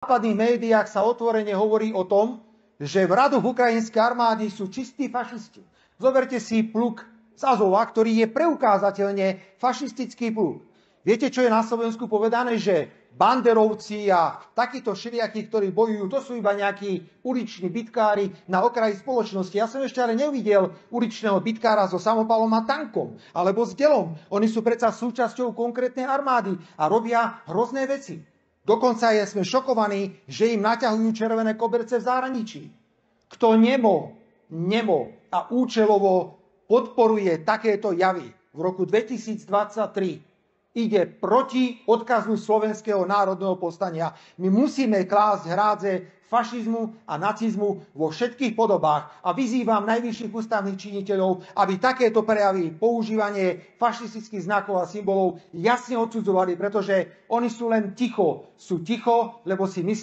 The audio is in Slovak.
západných médiách sa otvorene hovorí o tom, že v radoch ukrajinskej armády sú čistí fašisti. Zoberte si pluk z Azova, ktorý je preukázateľne fašistický pluk. Viete, čo je na Slovensku povedané? Že banderovci a takíto všelijakí, ktorí bojujú, to sú iba nejakí uliční bitkári na okraji spoločnosti. Ja som ešte ale nevidel uličného bitkára so samopalom a tankom, alebo s delom. Oni sú predsa súčasťou konkrétnej armády a robia hrozné veci. Dokonca sme šokovaní, že im naťahujú červené koberce v zahraničí. Kto nemo a účelovo podporuje takéto javy v roku 2023, ide proti odkazu Slovenského národného povstania. My musíme klásť hrádze fašizmu a nacizmu vo všetkých podobách a vyzývam najvyšších ústavných činiteľov, aby takéto prejavy, používanie fašistických znakov a symbolov jasne odsudzovali, pretože oni sú len ticho. Sú ticho, lebo si myslia,